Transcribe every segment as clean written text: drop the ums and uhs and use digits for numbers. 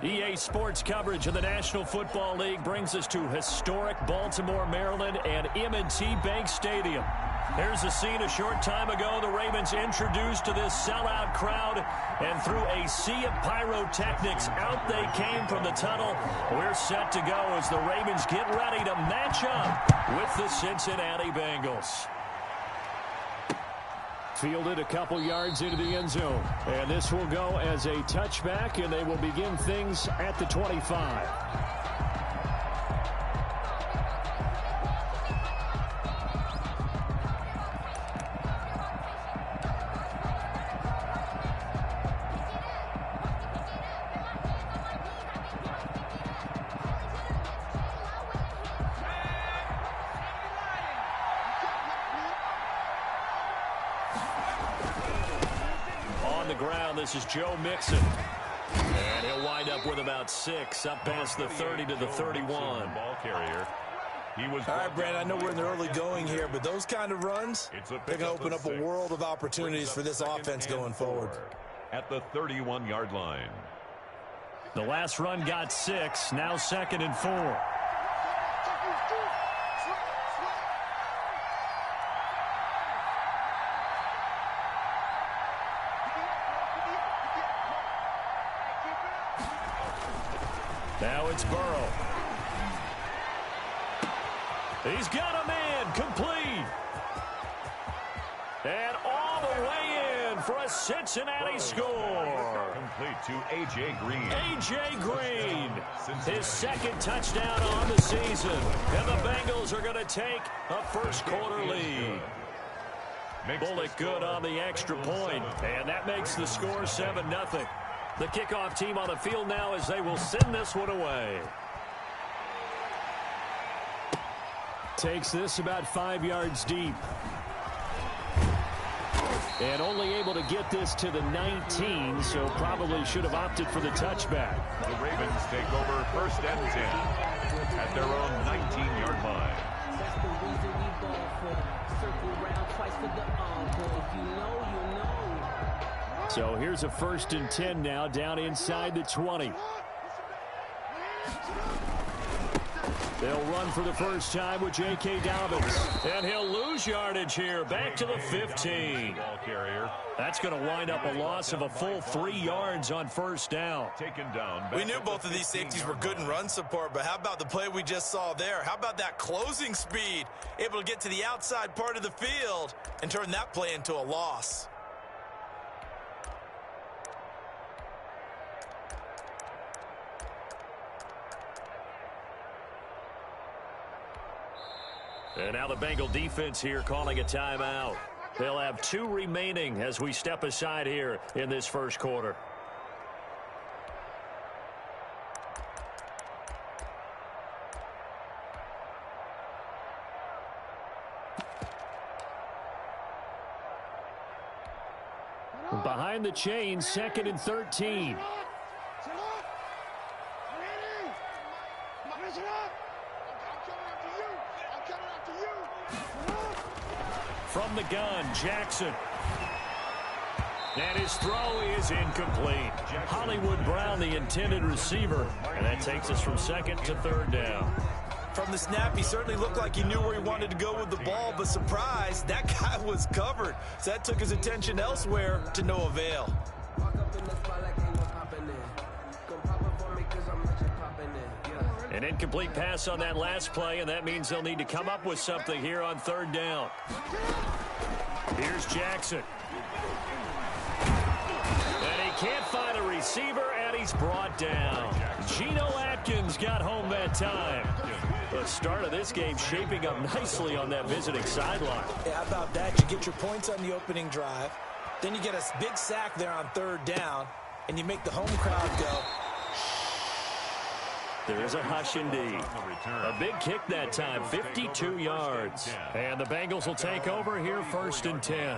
EA Sports coverage of the National Football League brings us to historic Baltimore, Maryland, and M&T Bank Stadium. Here's a scene a short time ago. The Ravens introduced to this sellout crowd, and through a sea of pyrotechnics, out they came from the tunnel. We're set to go as the Ravens get ready to match up with the Cincinnati Bengals. Fielded a couple yards into the end zone. And this will go as a touchback, and they will begin things at the 25. This is Joe Mixon. And he'll wind up with about 6, up past the 30 to the 31. Ball carrier. All right, Brandon, I know we're in the early going here, but those kind of runs, they're going to open up a world of opportunities for this offense going forward. At the 31-yard line. The last run got 6, now 2nd and 4. Now it's Burrow. He's got a man complete. And all the way in for a Cincinnati score. Complete to A.J. Green. A.J. Green, his 2nd touchdown on the season. And the Bengals are going to take a first-quarter lead. Bullock good on the extra point, and that makes the score 7-0. The kickoff team on the field now as they will send this one away. Takes this about 5 yards deep. And only able to get this to the 19, so probably should have opted for the touchback. The Ravens take over 1st and 10 at their own 19-yard line. That's the reason we ball for. Circle round twice for the encore. If you know, you know. So here's a 1st and 10 now, down inside the 20. They'll run for the first time with J.K. Dobbins. And he'll lose yardage here, back to the 15. Ball carrier. That's going to wind up a loss of a full 3 yards on 1st down. Taken down. We knew both of these safeties were good in run support, but how about the play we just saw there? How about that closing speed? Able to get to the outside part of the field and turn that play into a loss. And now the Bengal defense here calling a timeout. They'll have 2 remaining as we step aside here in this first quarter. Behind the chains, 2nd and 13. From the gun, Jackson. And his throw is incomplete. Hollywood Brown, the intended receiver. And that takes us from 2nd to 3rd down. From the snap, he certainly looked like he knew where he wanted to go with the ball, but surprise, that guy was covered. So that took his attention elsewhere to no avail. An incomplete pass on that last play, and that means they'll need to come up with something here on 3rd down. Here's Jackson. And he can't find a receiver, and he's brought down. Geno Atkins got home that time. The start of this game shaping up nicely on that visiting sideline. Yeah, how about that? You get your points on the opening drive. Then you get a big sack there on 3rd down, and you make the home crowd go. There is a hush indeed. A big kick that time, 52 yards. And the Bengals will take over here 1st and 10.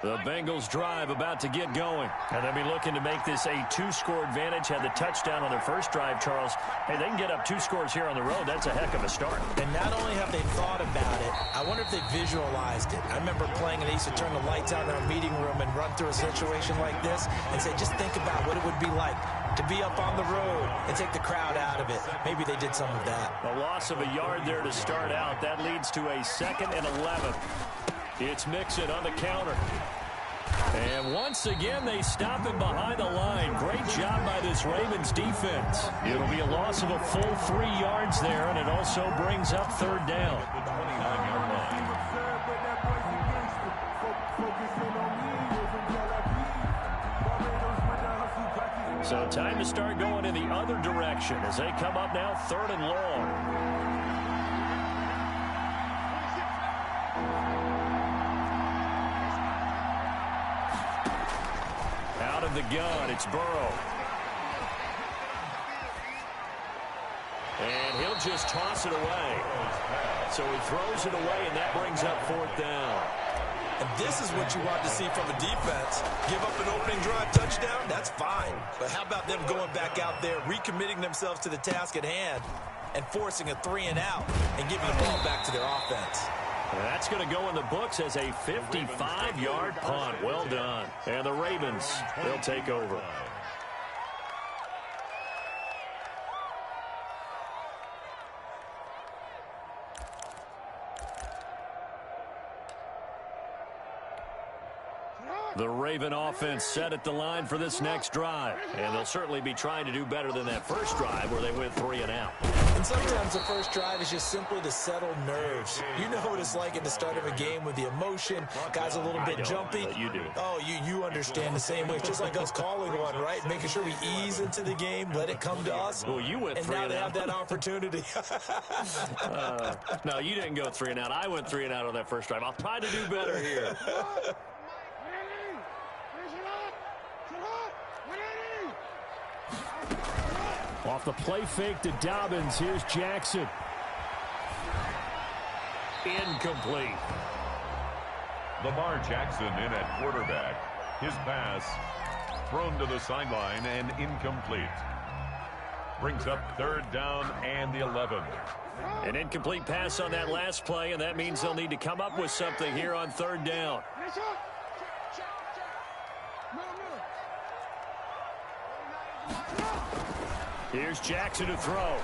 The Bengals drive about to get going. And they'll be looking to make this a two-score advantage. Had the touchdown on their first drive, Charles. Hey, they can get up 2 scores here on the road. That's a heck of a start. And not only have they thought about it, I wonder if they visualized it. I remember playing and they used to turn the lights out in our meeting room and run through a situation like this and say, just think about what it would be like to be up on the road and take the crowd out of it. Maybe they did some of that. A loss of a yard there to start out. That leads to a 2nd and 11. It's Mixon on the counter. And once again, they stop him behind the line. Great job by this Ravens defense. It'll be a loss of a full 3 yards there, and it also brings up 3rd down. The 29-yard line. So time to start going in the other direction as they come up now 3rd and long. Out of the gun, it's Burrow. And he'll just toss it away. So he throws it away, and that brings up 4th down. And this is what you want to see from a defense. Give up an opening drive touchdown, that's fine. But how about them going back out there, recommitting themselves to the task at hand, and forcing a 3-and-out and giving the ball back to their offense. That's going to go in the books as a 55-yard punt. Well done. And the Ravens, they'll take over. The Raven offense set at the line for this next drive. And they'll certainly be trying to do better than that first drive where they went 3-and-out. And sometimes the first drive is just simply to settle nerves. You know what it's like at the start of a game with the emotion. Guys a little bit jumpy. But you do. Oh, you understand the same way. It's just like us calling one, right? Making sure we ease into the game, let it come to us. Well, you went 3-and-out. And now they have that opportunity. No, you didn't go 3-and-out. I went 3-and-out on that first drive. I'll try to do better here. Off the play fake to Dobbins. Here's Jackson. Incomplete. Lamar Jackson in at quarterback. His pass thrown to the sideline and incomplete. Brings up 3rd down and the 11. An incomplete pass on that last play, and that means they'll need to come up with something here on 3rd down. Here's Jackson to throw.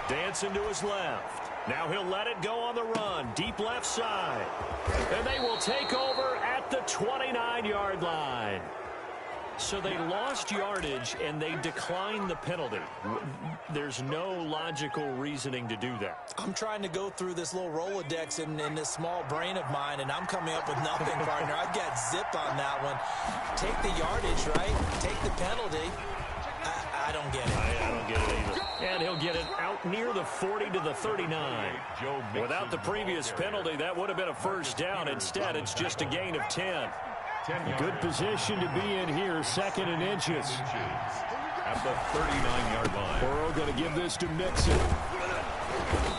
Dancing to his left. Now he'll let it go on the run. Deep left side. And they will take over at the 29-yard line. So they lost yardage, and they declined the penalty. There's no logical reasoning to do that. I'm trying to go through this little Rolodex in this small brain of mine, and I'm coming up with nothing, partner. I've got zip on that one. Take the yardage, right? Take the penalty. I don't get it. I don't get it either. And he'll get it out near the 40 to the 39. Without the previous penalty, that would have been a first down. Instead, it's just a gain of 10. Good position to be in here, 2nd and inches. At the 39-yard line. Burrow going to give this to Mixon.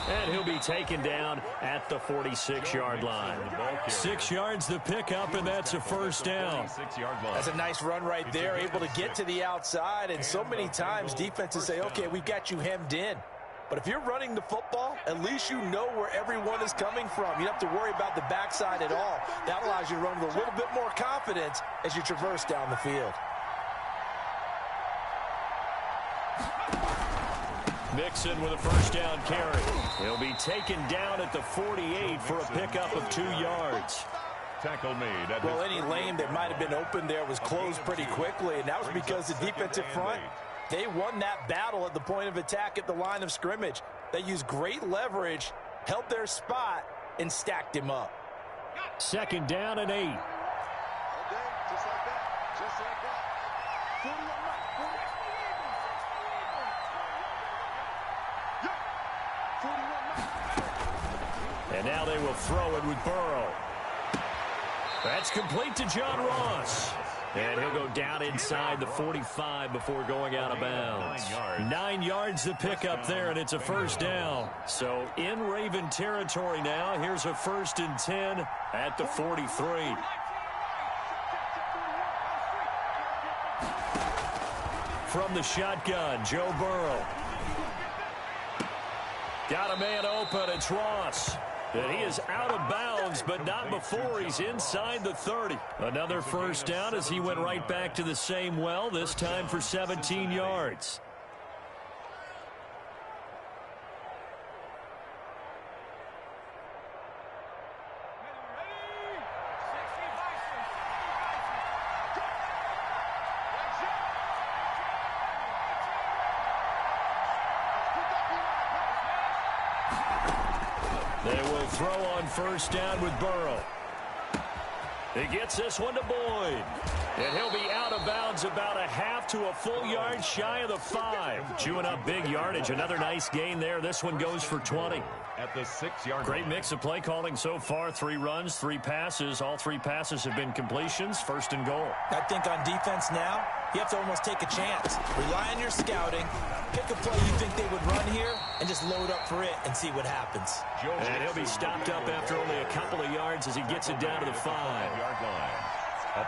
And he'll be taken down at the 46-yard line. 6 yards the pickup, and that's a first down. That's a nice run right there, able to get to the outside. And so many times defenses say, okay, we've got you hemmed in. But if you're running the football, at least you know where everyone is coming from. You don't have to worry about the backside at all. That allows you to run with a little bit more confidence as you traverse down the field. Mixon with a first down carry. He'll be taken down at the 48 for a pickup of 2 yards. Tackle made. Well, any lane that might have been open there was closed pretty quickly, and that was because the defensive front, they won that battle at the point of attack at the line of scrimmage. They used great leverage, held their spot, and stacked him up. 2nd down and 8. Okay, just like that. Just like that. 41. And now they will throw it with Burrow. That's complete to John Ross. And he'll go down inside the 45 before going out of bounds. 9 yards the pickup there, and it's a first down. So in Raven territory now. Here's a 1st and 10 at the 43. From the shotgun, Joe Burrow. Got a man open. It's Ross. And he is out of bounds, but not before he's inside the 30. Another first down as he went right back to the same well, this time for 17 yards. They will throw on first down with Burrow. He gets this one to Boyd. And he'll be out of bounds about a half to a full yard shy of the 5. Chewing up big yardage. Another nice gain there. This one goes for 20. At the 6-yard Great line. mix of play calling so far. 3 runs, 3 passes. All 3 passes have been completions. 1st and goal. I think on defense now, you have to almost take a chance. Rely on your scouting. Pick a play you think they would run here and just load up for it and see what happens. And he'll be stopped up after only a couple of yards as he gets it down to the 5.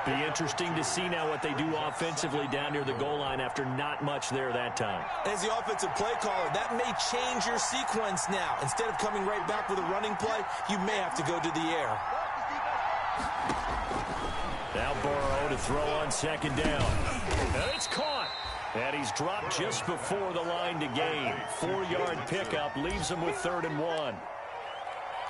Be interesting to see now what they do offensively down near the goal line after not much there that time. As the offensive play caller, that may change your sequence now. Instead of coming right back with a running play, you may have to go to the air. Now Burrow to throw on 2nd down. And it's caught. And he's dropped just before the line to gain. 4-yard pickup leaves him with 3rd and 1.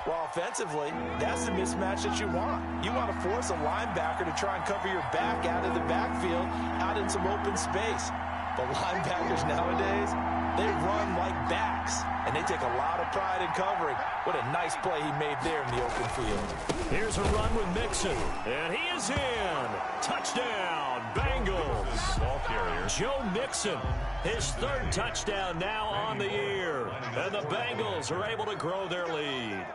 Well, offensively, that's the mismatch that you want. You want to force a linebacker to try and cover your back out of the backfield, out in some open space. But linebackers nowadays, they run like backs, and they take a lot of pride in covering. What a nice play he made there in the open field. Here's a run with Mixon, and he is in. Touchdown, Bengals. Ball carrier. Joe Mixon, his 3rd touchdown now on the year. And the Bengals are able to grow their lead.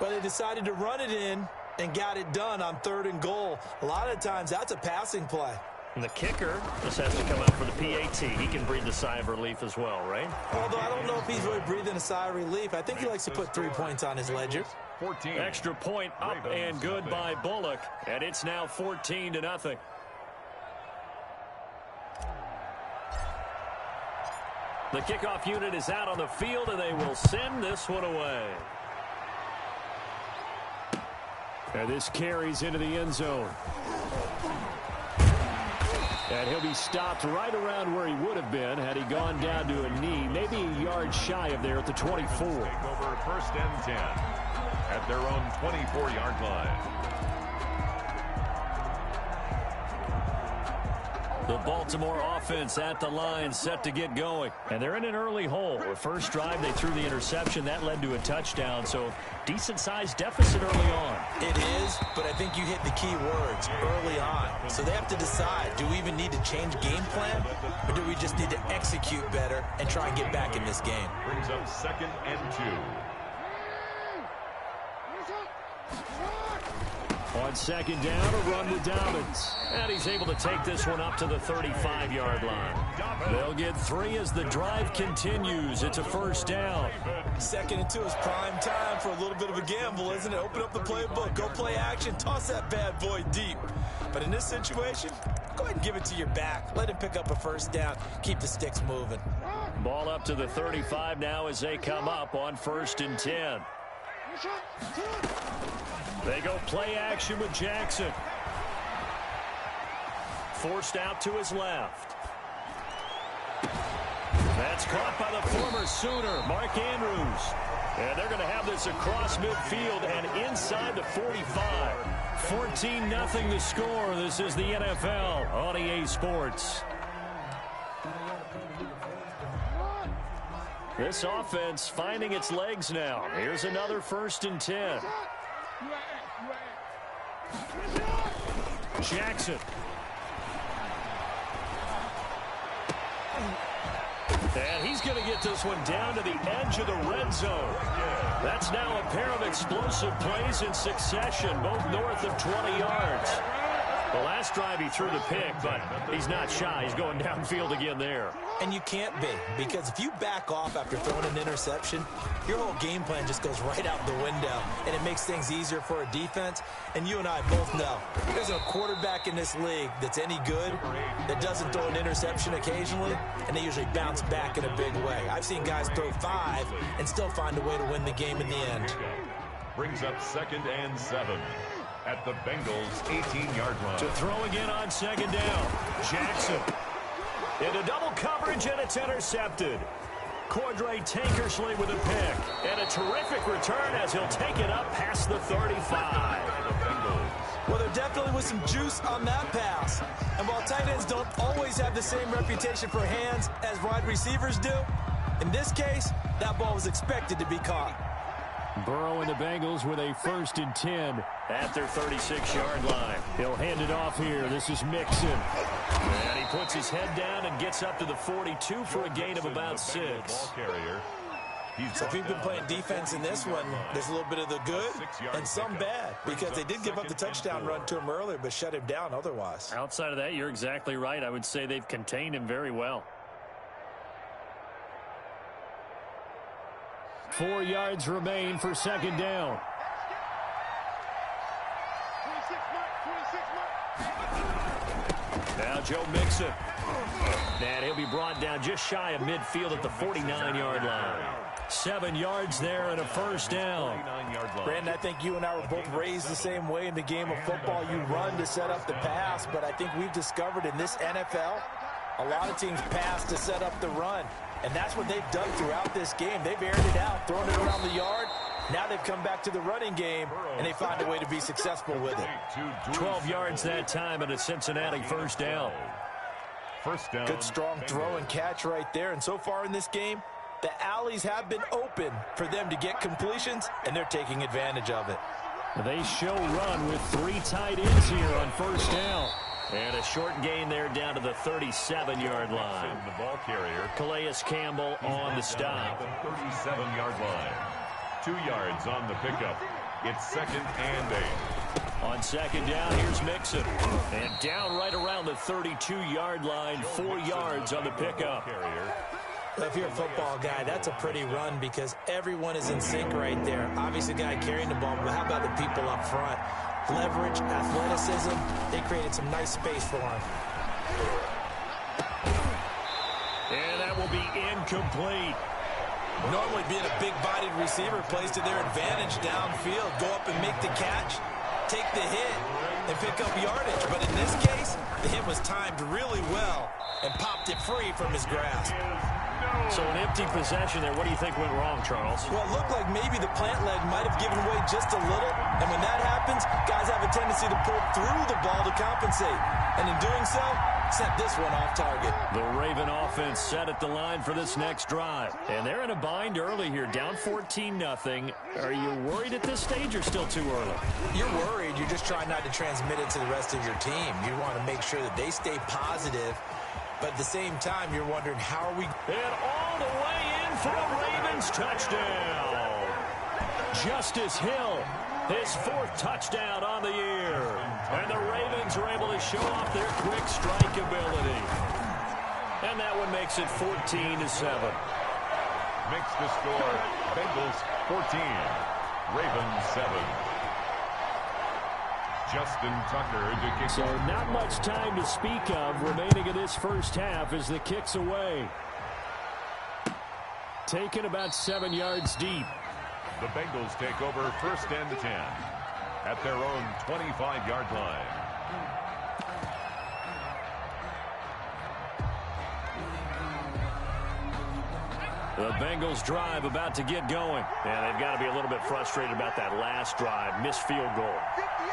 But they decided to run it in and got it done on 3rd and goal. A lot of times, that's a passing play. And the kicker just has to come out for the PAT. He can breathe a sigh of relief as well, right? Although I don't know if he's really breathing a sigh of relief. I think he likes to put 3 points on his ledger. 14. Extra point up and good by Bullock. And it's now 14-0. The kickoff unit is out on the field, and they will send this one away. And this carries into the end zone. And he'll be stopped right around where he would have been had he gone down to a knee, maybe a yard shy of there at the 24. Take over 1st and 10 at their own 24-yard line. The Baltimore offense at the line, set to get going. And they're in an early hole. The first drive, they threw the interception. That led to a touchdown, so decent-sized deficit early on. It is, but I think you hit the key words, early on. So they have to decide, do we even need to change game plan, or do we just need to execute better and try and get back in this game? Brings up 2nd and 2. On 2nd down, a run with Dobbins. And he's able to take this one up to the 35-yard line. They'll get 3 as the drive continues. It's a 1st down. 2nd and 2 is prime time for a little bit of a gamble, isn't it? Open up the playbook, go play action, toss that bad boy deep. But in this situation, go ahead and give it to your back. Let him pick up a 1st down. Keep the sticks moving. Ball up to the 35 now as they come up on 1st and 10. They go play action with Jackson. Forced out to his left. That's caught by the former Sooner, Mark Andrews. And they're going to have this across midfield and inside the 45. 14-0 the score. This is the NFL on EA Sports. This offense finding its legs now. Here's another 1st and 10. Jackson. And he's going to get this one down to the edge of the red zone. That's now a pair of explosive plays in succession, both north of 20 yards. The last drive he threw the pick, but he's not shy. He's going downfield again there. And you can't be, because if you back off after throwing an interception, your whole game plan just goes right out the window, and it makes things easier for a defense. And you and I both know there's a quarterback in this league that's any good that doesn't throw an interception occasionally, and they usually bounce back in a big way. I've seen guys throw 5 and still find a way to win the game in the end. Brings up 2nd and 7 at the Bengals' 18-yard line. To throw again on 2nd down. Jackson into double coverage, and it's intercepted. Cordray Tankersley with a pick, and a terrific return as he'll take it up past the 35. Well, there definitely was some juice on that pass. And while tight ends don't always have the same reputation for hands as wide receivers do, in this case, that ball was expected to be caught. Burrow and the Bengals with a 1st and 10 at their 36-yard line. He'll hand it off here. This is Mixon. And he puts his head down and gets up to the 42 for a gain of about 6. So if you've been playing defense in this one, there's a little bit of the good and some bad, because they did give up the touchdown run to him earlier but shut him down otherwise. Outside of that, you're exactly right. I would say they've contained him very well. 4 yards remain for 2nd down. Now Joe Mixon. And he'll be brought down just shy of midfield at the 49-yard line. 7 yards there and a 1st down. Brandon, I think you and I were both raised the same way in the game of football. You run to set up the pass, but I think we've discovered in this NFL, a lot of teams pass to set up the run. And that's what they've done throughout this game. They've aired it out, thrown it around the yard. Now they've come back to the running game, and they find a way to be successful with it. 12 yards that time and a Cincinnati 1st down. Good strong throw and catch right there. And so far in this game, the alleys have been open for them to get completions, and they're taking advantage of it. They show run with 3 tight ends here on 1st down. And a short gain there down to the 37-yard line. The ball carrier, Calais Campbell on the stop. 37-yard line. 2 yards on the pickup. It's 2nd and 8. On 2nd down, here's Mixon. And down right around the 32-yard line, 4 yards on the pickup. If you're a football guy, that's a pretty run because everyone is in sync right there. Obviously, the guy carrying the ball, but how about the people up front? Leverage, athleticism, they created some nice space for him. And that will be incomplete. Normally being a big-bodied receiver plays to their advantage downfield. Go up and make the catch, take the hit, and pick up yardage. But in this case, the hit was timed really well and popped it free from his grasp. So an empty possession there. What do you think went wrong, Charles? Well, it looked like maybe the plant leg might have given way just a little. And when that happens, guys have a tendency to pull through the ball to compensate. And in doing so, sent this one off target. The Raven offense set at the line for this next drive. And they're in a bind early here, down 14-0. Are you worried at this stage or still too early? You're worried. You're just trying not to transmit it to the rest of your team. You want to make sure that they stay positive. But at the same time, you're wondering, how are we? And all the way in for a Ravens touchdown. Justice Hill, his 4th touchdown on the year. And the Ravens are able to show off their quick strike ability. And that one makes it 14-7. Makes the score Bengals 14, Ravens 7. Justin Tucker to kick. So not much time to speak of remaining in this first half as the kick's away. Taken about 7 yards deep. The Bengals take over 1st and 10 at their own 25-yard line. The Bengals drive about to get going. And they've got to be a little bit frustrated about that last drive. Missed field goal.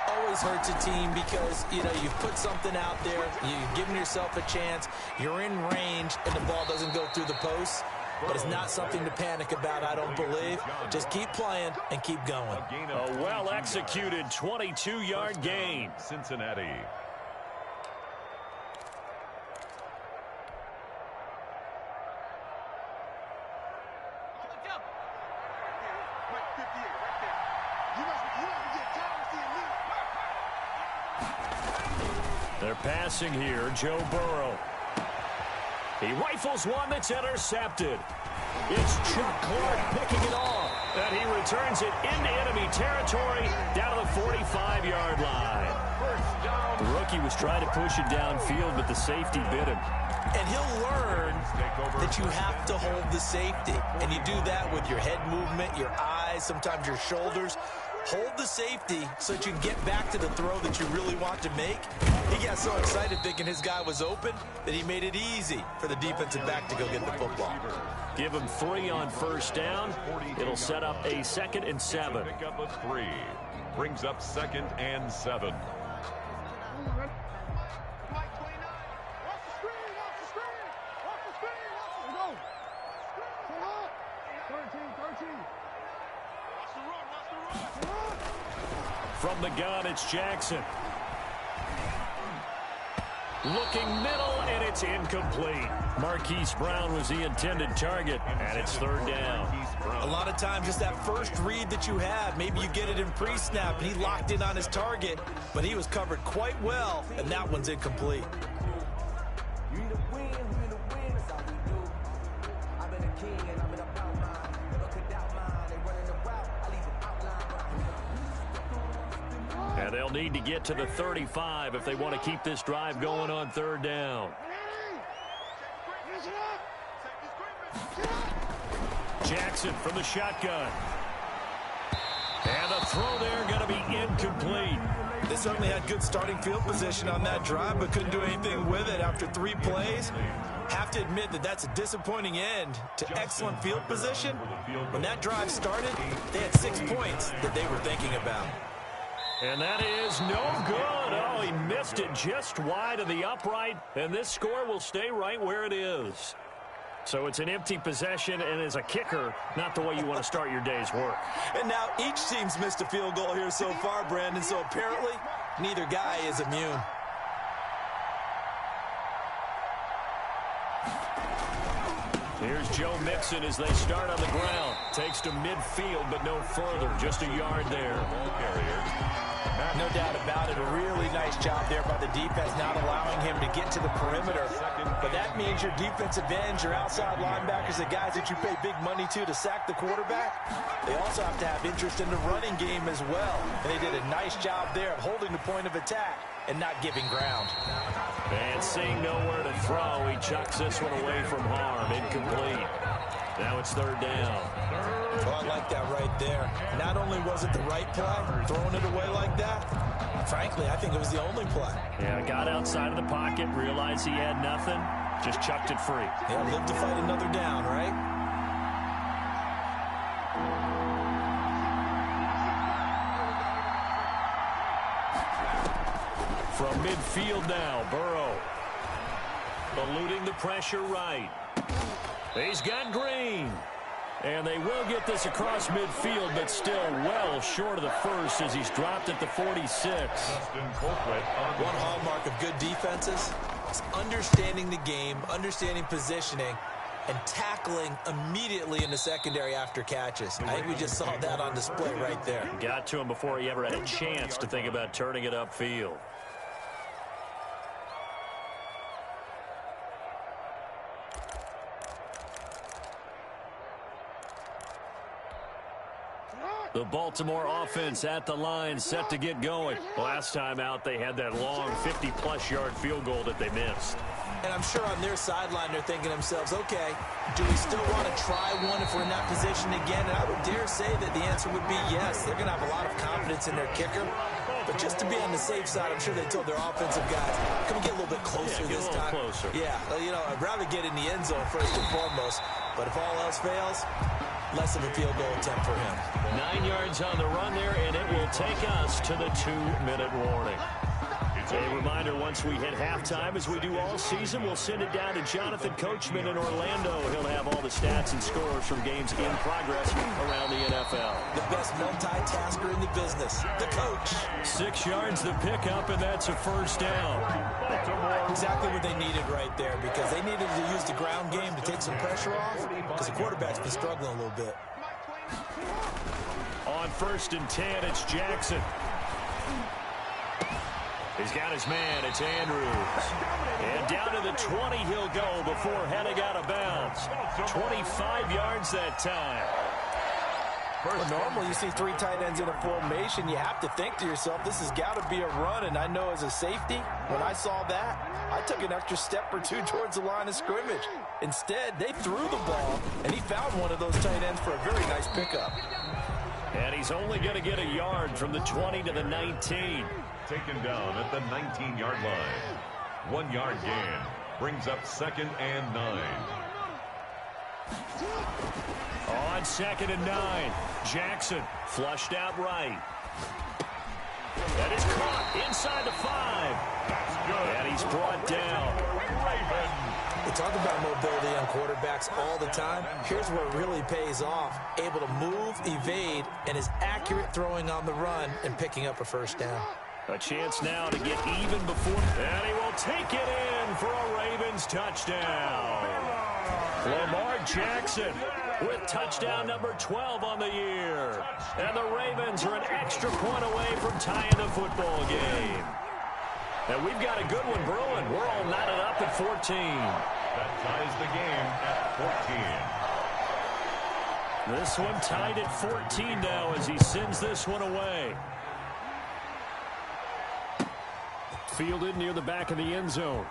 Always hurts a team because, you know, you've put something out there. You've given yourself a chance. You're in range, and the ball doesn't go through the posts. But it's not something to panic about, I don't believe. Just keep playing and keep going. A well-executed 22-yard gain. Cincinnati. They're passing here. Joe Burrow. He rifles one that's intercepted. It's Chuck Clark picking it off. And he returns it into enemy territory down to the 45-yard line. The rookie was trying to push it downfield, but the safety bit him. And he'll learn that you have to hold the safety. And you do that with your head movement, your eyes, sometimes your shoulders. Hold the safety so that you can get back to the throw that you really want to make. He got so excited thinking his guy was open that he made it easy for the defensive back to go get the football. Give him 3 on first down. It'll set up a 2nd and 7. Pick up a 3. Brings up 2nd and 7. From the gun, it's Jackson. Looking middle, and it's incomplete. Marquise Brown was the intended target, and it's 3rd down. A lot of times, just that first read that you have, maybe you get it in pre-snap, and he locked in on his target, but he was covered quite well, and that one's incomplete. And they'll need to get to the 35 if they want to keep this drive going on 3rd down. Jackson from the shotgun. And the throw there going to be incomplete. They certainly had good starting field position on that drive, but couldn't do anything with it after 3 plays. Have to admit that that's a disappointing end to excellent field position. When that drive started, they had 6 points that they were thinking about. And that is no good. Oh, he missed it just wide of the upright, and this score will stay right where it is. So it's an empty possession, and as a kicker, not the way you want to start your day's work. And now each team's missed a field goal here so far, Brandon, so apparently neither guy is immune. Here's Joe Mixon as they start on the ground. Takes to midfield, but no further. Just a yard there. Ball carrier. No doubt about it. A really nice job there by the defense, not allowing him to get to the perimeter. But that means your defensive ends, your outside linebackers, the guys that you pay big money to sack the quarterback, they also have to have interest in the running game as well. And they did a nice job there of holding the point of attack and not giving ground. And seeing nowhere to throw, he chucks this one away from harm. Incomplete. Now it's 3rd down. Oh, I like that right there. Not only was it the right play, throwing it away like that, frankly, I think it was the only play. Yeah, got outside of the pocket, realized he had nothing, just chucked it free. Yeah, live to fight another down, right? From midfield now, Burrow. Eluding the pressure right. He's got Green. And they will get this across midfield, but still well short of the first as he's dropped at the 46. One hallmark of good defenses is understanding the game, understanding positioning, and tackling immediately in the secondary after catches. I think we just saw that on display right there. Got to him before he ever had a chance to think about turning it upfield. The Baltimore offense at the line, set to get going. Last time out, they had that long 50-plus yard field goal that they missed. And I'm sure on their sideline, they're thinking to themselves, okay, do we still want to try one if we're in that position again? And I would dare say that the answer would be yes. They're going to have a lot of confidence in their kicker. But just to be on the safe side, I'm sure they told their offensive guys, can we get a little bit closer this time? Closer. Yeah, you know, I'd rather get in the end zone first and foremost. But if all else fails, less of a field goal attempt for him. 9 yards on the run there, and it will take us to the 2-minute warning. A reminder, once we hit halftime, as we do all season, we'll send it down to Jonathan Coachman in Orlando. He'll have all the stats and scores from games in progress around the NFL. The best multitasker in the business, the coach. 6 yards the pickup, and that's a first down. Exactly what they needed right there, because they needed to use the ground game to take some pressure off, because the quarterback's been struggling a little bit. On 1st and 10, it's Jackson. He's got his man. It's Andrews. And down to the 20 he'll go before heading out of bounds. 25 yards that time. Well, normally you see 3 tight ends in a formation. You have to think to yourself, this has got to be a run. And I know as a safety, when I saw that, I took an extra step or 2 towards the line of scrimmage. Instead, they threw the ball, and he found one of those tight ends for a very nice pickup. And he's only going to get a yard from the 20 to the 19. Taken down at the 19-yard line. 1 yard gain brings up 2nd and 9. On 2nd and 9, Jackson flushed out right. That is caught inside the 5. That's good. And he's brought down. We talk about mobility on quarterbacks all the time. Here's where it really pays off. Able to move, evade, and is accurate throwing on the run and picking up a first down. A chance now to get even before. And he will take it in for a Ravens touchdown. Lamar Jackson with touchdown number 12 on the year. And the Ravens are an extra point away from tying the football game. And we've got a good one brewing. We're all knotted up at 14. That ties the game at 14. This one tied at 14 now as he sends this one away. Fielded near the back of the end zone.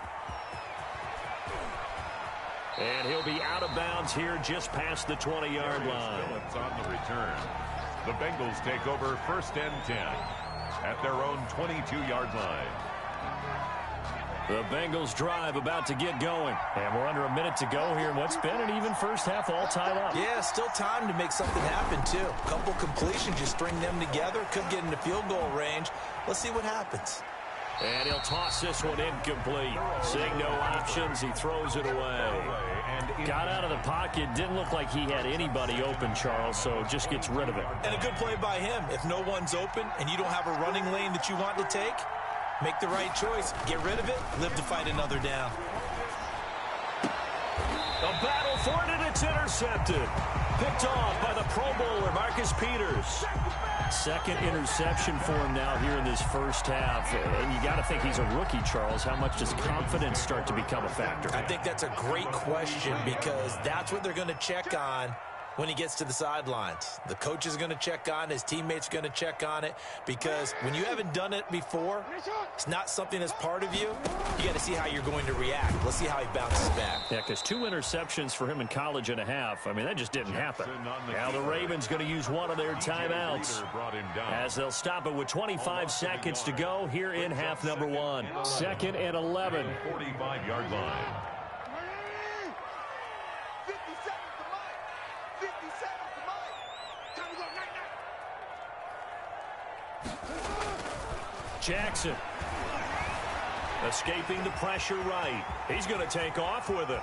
And he'll be out of bounds here just past the 20-yard line. Phillips on the return. The Bengals take over 1st and 10 at their own 22-yard line. The Bengals drive about to get going. And we're under a minute to go here in what's been an even first half, all tied up. Yeah, still time to make something happen, too. A couple completions, you string them together, could get into field goal range. Let's see what happens. And he'll toss this one incomplete. Seeing no options, he throws it away. Got out of the pocket. Didn't look like he had anybody open, Charles, so just gets rid of it. And a good play by him. If no one's open and you don't have a running lane that you want to take, make the right choice. Get rid of it. Live to fight another down. A battle for it, and it's intercepted. Picked off by the Pro Bowler, Marcus Peters. 2nd interception for him now here in this first half. And you got to think he's a rookie, Charles. How much does confidence start to become a factor? I think that's a great question because that's what they're going to check on when he gets to the sidelines. The coach is going to check on it. His teammates are going to check on it because when you haven't done it before, it's not something that's part of you. You got to see how you're going to react. Let's see how he bounces back. Yeah, because 2 interceptions for him in college and a half. I mean, that just didn't happen. Now the Ravens going to use one of their timeouts as they'll stop it with 25 seconds to go here in half number 1. 2nd and 11. 45-yard line. Jackson escaping the pressure right. He's going to take off with it.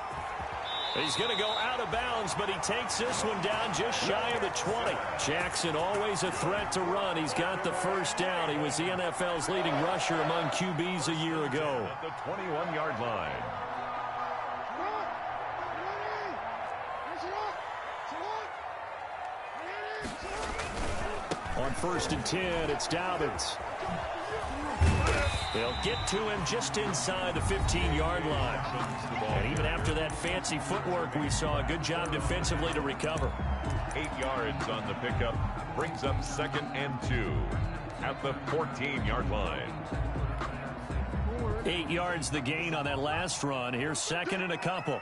He's going to go out of bounds, but he takes this one down just shy of the 20. Jackson always a threat to run. He's got the first down. He was the NFL's leading rusher among QBs a year ago. At the 21-yard line. On 1st and 10, it's Dobbins. They'll get to him just inside the 15-yard line. And even after that fancy footwork we saw, a good job defensively to recover. 8 yards on the pickup brings up 2nd and 2 at the 14-yard line. 8 yards the gain on that last run. Here's 2nd and a couple.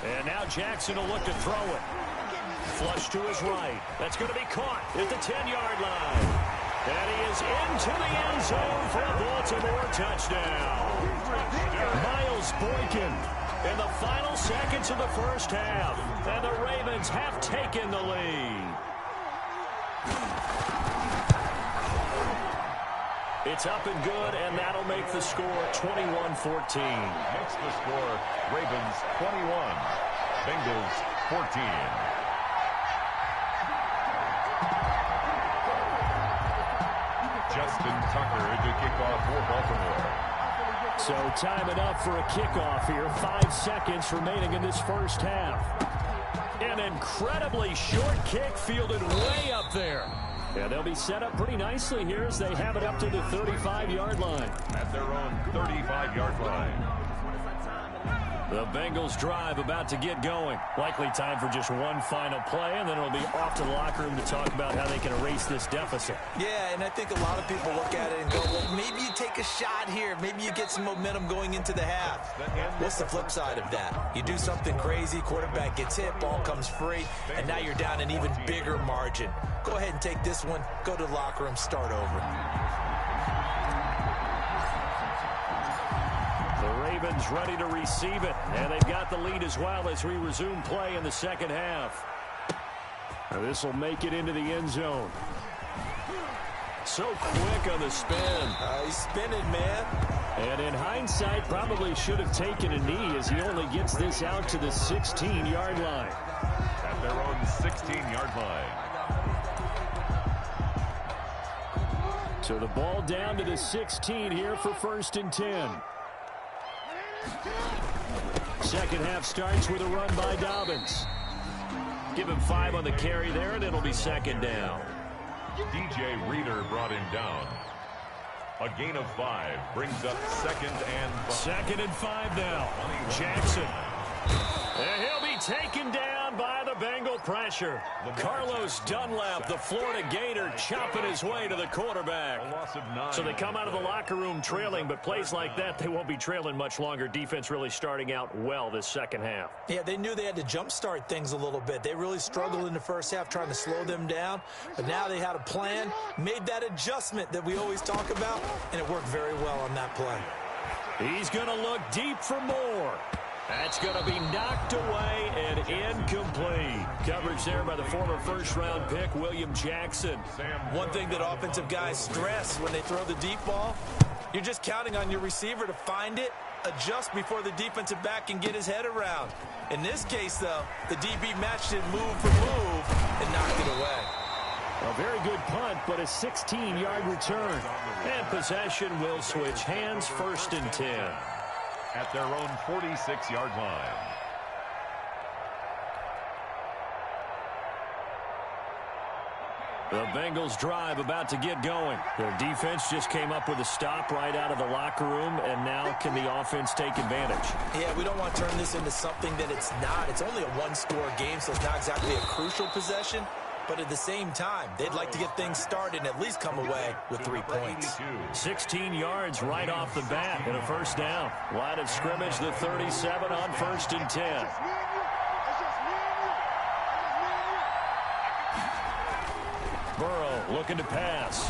And now Jackson will look to throw it. Flush to his right. That's going to be caught at the 10-yard line. And he is into the end zone for a Baltimore touchdown. Miles Boykin in the final seconds of the first half. And the Ravens have taken the lead. It's up and good, and that'll make the score 21-14. Makes the score Ravens 21, Bengals 14. Justin Tucker to kick off for Baltimore. So time enough for a kickoff here. 5 seconds remaining in this first half. An incredibly short kick fielded way up there. Yeah, they'll be set up pretty nicely here as they have it up to the 35-yard line. At their own 35-yard line. The Bengals drive about to get going. Likely time for just one final play, and then it'll be off to the locker room to talk about how they can erase this deficit. Yeah, and I think a lot of people look at it and go, well, maybe you take a shot here. Maybe you get some momentum going into the half. What's the flip side of that? You do something crazy, quarterback gets hit, ball comes free, and now you're down an even bigger margin. Go ahead and take this one, go to the locker room, start over. The Ravens ready to receive it, and they've got the lead as well as we resume play in the second half. This will make it into the end zone. So quick on the spin. He's spinning, man. And in hindsight, probably should have taken a knee as he only gets this out to the 16-yard line. At their own 16-yard line. So the ball down to the 16 here for 1st and 10. Second half starts with a run by Dobbins. Give him 5 on the carry there, and it'll be second down. DJ Reader brought him down. A gain of 5 brings up 2nd and 5. 2nd and 5 now. Jackson. And he'll be taken down by the Bengal pressure. Carlos Dunlap, the Florida Gator, chopping his way to the quarterback. A loss of 9. So they come out of the locker room trailing, but plays like that, they won't be trailing much longer. Defense really starting out well this second half. Yeah, they knew they had to jumpstart things a little bit. They really struggled in the first half trying to slow them down, but now they had a plan, made that adjustment that we always talk about, and it worked very well on that play. He's going to look deep for more. That's going to be knocked away and incomplete. Coverage there by the former first-round pick, William Jackson. One thing that offensive guys stress when they throw the deep ball, you're just counting on your receiver to find it, adjust before the defensive back can get his head around. In this case, though, the DB matched it move for move and knocked it away. A very good punt, but a 16-yard return. And possession will switch hands, 1st and 10. At their own 46-yard line. The Bengals drive about to get going. Their defense just came up with a stop right out of the locker room, and now can the offense take advantage? Yeah, we don't want to turn this into something that it's not. It's only a one-score game, so it's not exactly a crucial possession. But at the same time, they'd like to get things started and at least come away with 3 points. 16 yards right off the bat and a first down. Line of scrimmage, the 37 on 1st and 10. Burrow looking to pass.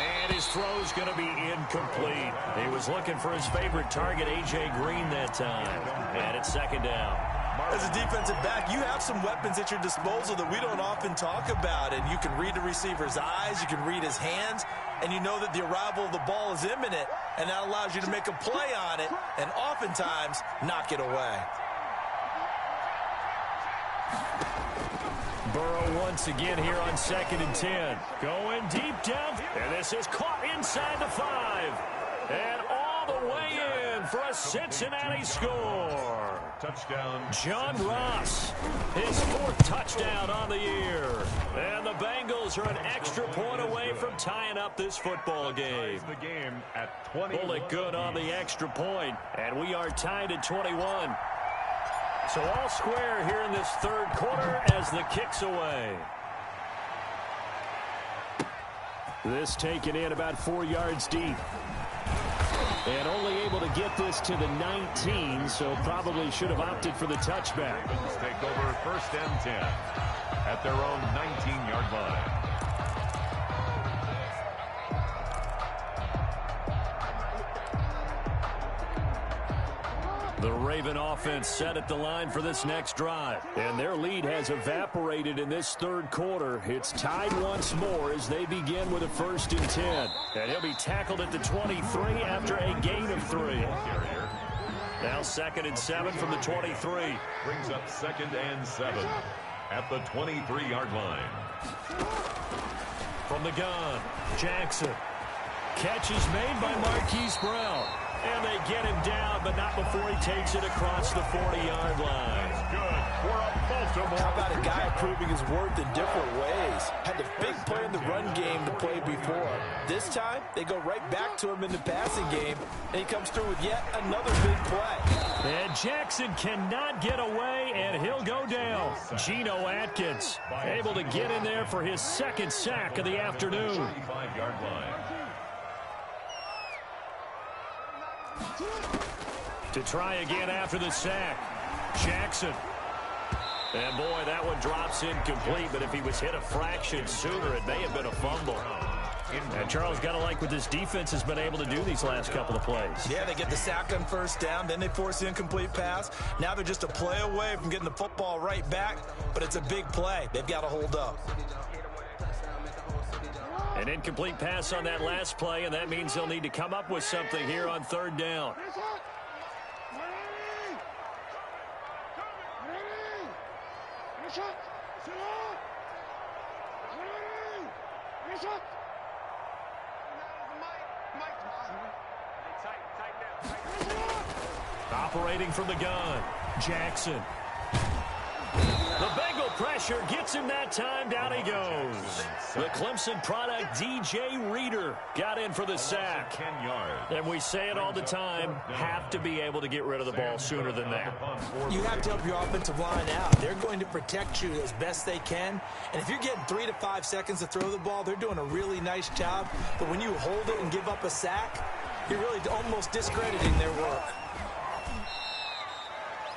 And his throw's going to be incomplete. He was looking for his favorite target, A.J. Green, that time. And it's second down. As a defensive back, you have some weapons at your disposal that we don't often talk about, and you can read the receiver's eyes, you can read his hands, and you know that the arrival of the ball is imminent, and that allows you to make a play on it and oftentimes knock it away. Burrow once again here on 2nd and 10. Going deep down, and this is caught inside the 5. And all the way in for a Cincinnati score. Touchdown. John Ross, his 4th touchdown on the year. And the Bengals are an extra point away from tying up this football game. The game at 20. Pull it good on the extra point, and we are tied at 21. So all square here in this 3rd quarter as the kick's away. This taken in about 4 yards deep. And only able to get this to the 19, so probably should have opted for the touchback. Ravens take over 1st and 10 at their own 19-yard line. The Raven offense set at the line for this next drive. And their lead has evaporated in this 3rd quarter. It's tied once more as they begin with a 1st and 10. And he'll be tackled at the 23 after a gain of 3. Now 2nd and 7 from the 23. Brings up 2nd and 7 at the 23-yard line. From the gun, Jackson. Catch is made by Marquise Brown. And they get him down, but not before he takes it across the 40-yard line. Good for a How about a guy proving his worth in different ways? Had a big play in the run game to play before. This time, they go right back to him in the passing game, and he comes through with yet another big play. And Jackson cannot get away, and he'll go down. Geno Atkins able to get in there for his second sack of the afternoon. 35-yard line. To try again after the sack, Jackson. And boy, that one drops incomplete, but if he was hit a fraction sooner, it may have been a fumble. And Charles, got to like what this defense has been able to do these last couple of plays. Yeah, they get the sack on first down, then they force the incomplete pass. Now they're just a play away from getting the football right back, but it's a big play. They've got to hold up. An incomplete pass on that last play, and that means they'll need to come up with something here on third down. Operating from the gun, Jackson. The Bengal pressure gets him that time. Down he goes. The Clemson product, DJ Reader, got in for the sack. 10 yards. And we say it all the time, have to be able to get rid of the ball sooner than that. You have to help your offensive line out. They're going to protect you as best they can. And if you're getting 3 to 5 seconds to throw the ball, they're doing a really nice job. But when you hold it and give up a sack, you're really almost discrediting their work.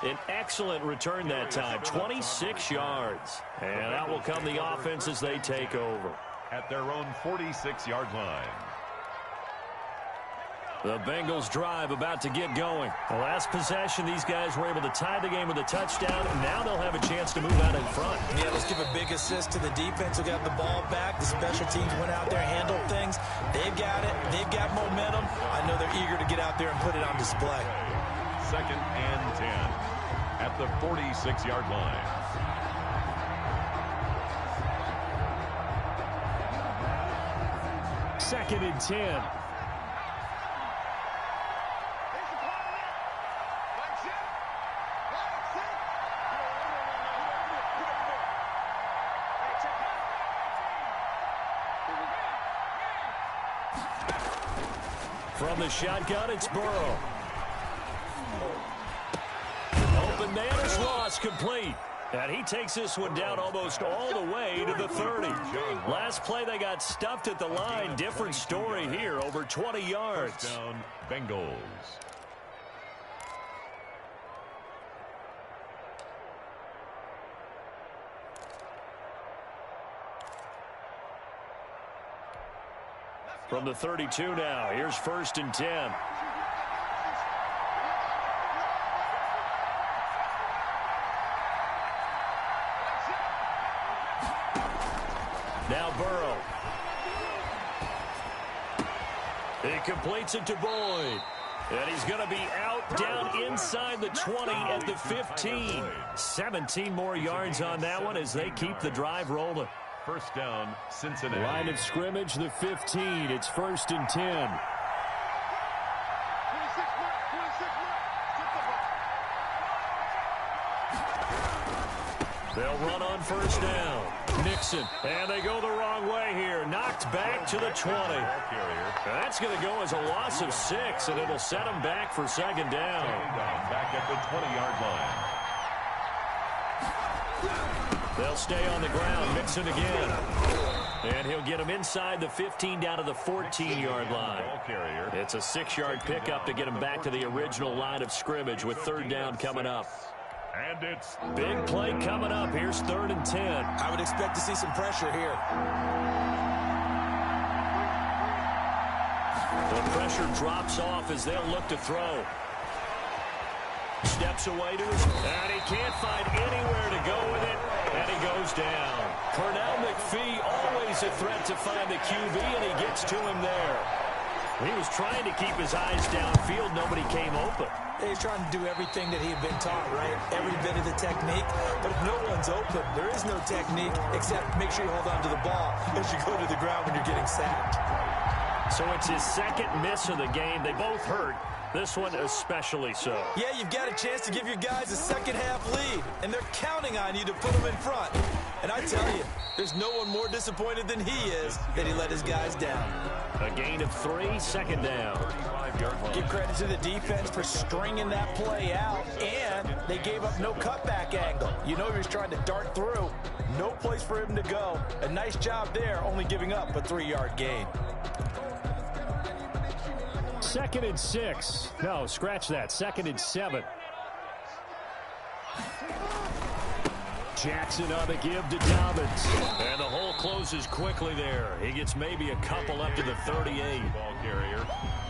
An excellent return that time, 26 yards. And out will come the offense as they take over. At their own 46-yard line. The Bengals drive about to get going. The last possession, these guys were able to tie the game with a touchdown, and now they'll have a chance to move out in front. Yeah, let's give a big assist to the defense who got the ball back. The special teams went out there, handled things. They've got it. They've got momentum. I know they're eager to get out there and put it on display. 2nd and 10 at the 46-yard line. Second and 10. From the shotgun, it's Burrow. Open man is Ross, complete. And he takes this one down almost all the way to the 30. Last play, they got stuffed at the line. Different story here, over 20 yards. First down, Bengals. From the 32 now, here's 1st and 10. Now Burrow. He completes it to Boyd. And he's going to be out down inside the 20 at the 15. 17 more yards on that one as they keep the drive rolling. First down, Cincinnati. Line of scrimmage, the 15. It's 1st and 10. They'll run on first down. Nixon, and they go the wrong way here. Knocked back to the 20. That's going to go as a loss of 6, and it'll set them back for 2nd down. Back at the 20-yard line. They'll stay on the ground. Mixon again. And he'll get him inside the 15 down to the 14-yard line. It's a 6-yard pickup to get him back to the original line of scrimmage with 3rd down coming up. And it's big play coming up. Here's 3rd and 10. I would expect to see some pressure here. The pressure drops off as they'll look to throw. Steps away to his, and he can't find anywhere to go with it, and he goes down. Pernell McPhee, always a threat to find the QB, and he gets to him there. He was trying to keep his eyes downfield. Nobody came open. He's trying to do everything that he had been taught, right? Every bit of the technique. But if no one's open, there is no technique except make sure you hold on to the ball as you go to the ground when you're getting sacked. So it's his 2nd miss of the game. They both hurt. This one especially so. Yeah, you've got a chance to give your guys a second-half lead, and they're counting on you to put them in front. And I tell you, there's no one more disappointed than he is that he let his guys down. A gain of 3, second down. Give credit to the defense for stringing that play out, and they gave up no cutback angle. You know he was trying to dart through. No place for him to go. A nice job there, only giving up a 3-yard gain. 2nd and 6. No, scratch that. 2nd and 7. Jackson on the give to Dobbins. And the hole closes quickly there. He gets maybe a couple up to the 38. Ball carrier.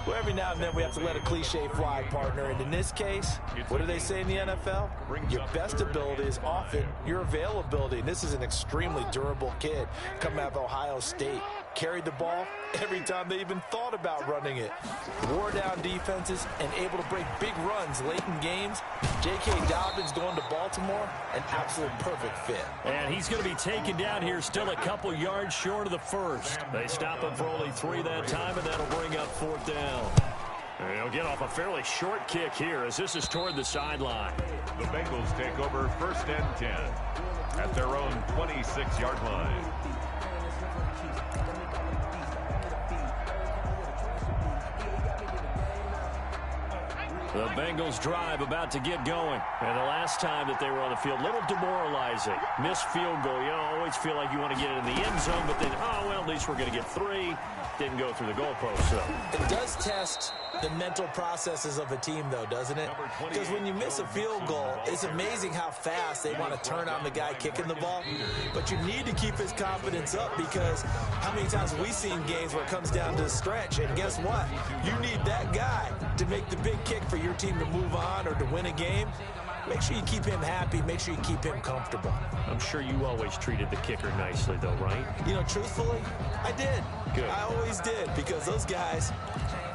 Well, every now and then we have to let a cliche fly, partner. And in this case, what do they say in the NFL? Your best ability is often your availability. And this is an extremely durable kid coming out of Ohio State. Carried the ball every time they even thought about running it. Wore down defenses and able to break big runs late in games. J.K. Dobbins going to Baltimore, an absolute perfect fit. And he's going to be taken down here still a couple yards short of the first. They stop him for only 3 that time, and that'll bring up 4th down. And he'll get off a fairly short kick here as this is toward the sideline. The Bengals take over 1st and 10 at their own 26-yard line. The Bengals drive about to get going. And the last time that they were on the field, a little demoralizing. Missed field goal. You always feel like you want to get it in the end zone, but then, oh, well, at least we're going to get 3. Didn't go through the goalpost, so. It does test the mental processes of a team, though, doesn't it? Because when you miss a field goal, it's amazing how fast they want to turn on the guy kicking the ball. But you need to keep his confidence up because how many times have we seen games where it comes down to the stretch? And guess what? You need that guy to make the big kick for your team to move on or to win a game. Make sure you keep him happy. Make sure you keep him comfortable. I'm sure you always treated the kicker nicely, though, right? You know, truthfully, I did. Good. I always did because those guys,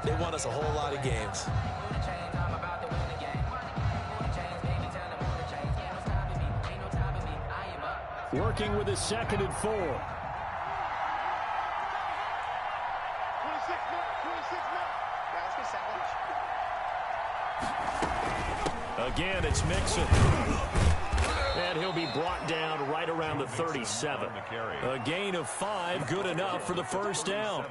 they won us a whole lot of games. Working with a 2nd and 4. 26 more. Basket sandwich. Again, it's Mixon. And he'll be brought down right around the 37. A gain of 5, good enough for the 1st down.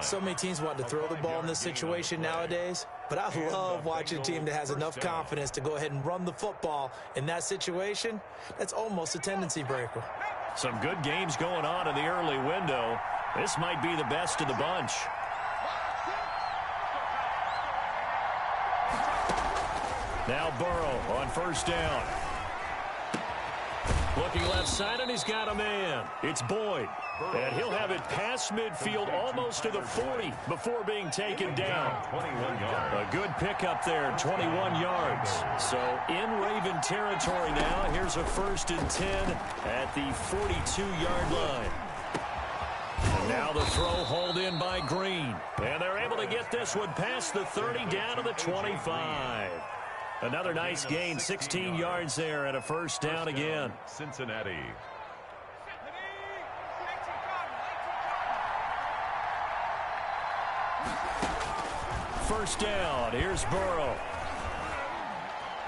So many teams want to throw the ball in this situation nowadays, but I love watching a team that has enough confidence to go ahead and run the football. In that situation, that's almost a tendency breaker. Some good games going on in the early window. This might be the best of the bunch. Now Burrow on 1st down. Looking left side, and he's got a man. It's Boyd. And he'll have it past midfield almost to the 40 before being taken down. 21 yards. A good pickup there, 21 yards. So in Raven territory now. Here's a 1st and 10 at the 42-yard line. And now the throw hauled in by Green. And they're able to get this one past the 30 down to the 25. Another nice gain, 16 yards there and a 1st down again. Cincinnati. First down, here's Burrow.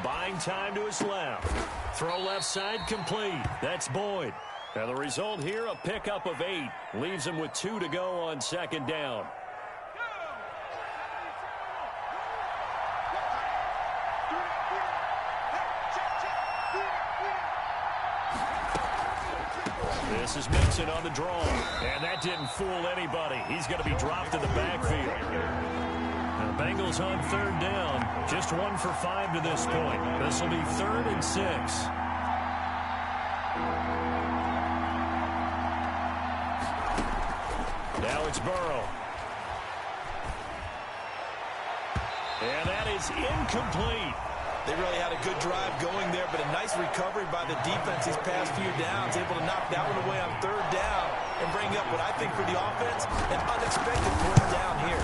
Buying time to his left. Throw left side complete. That's Boyd. And the result here, a pickup of 8. Leaves him with 2 to go on 2nd down. This is Mixon on the draw, and that didn't fool anybody. He's going to be dropped in the backfield. And the Bengals on 3rd down, just 1 for 5 to this point. This will be 3rd and 6. Now it's Burrow. And that is incomplete. They really had a good drive going there, but a nice recovery by the defense these past few downs, able to knock that one away on 3rd down and bring up what I think for the offense, an unexpected 4th down here.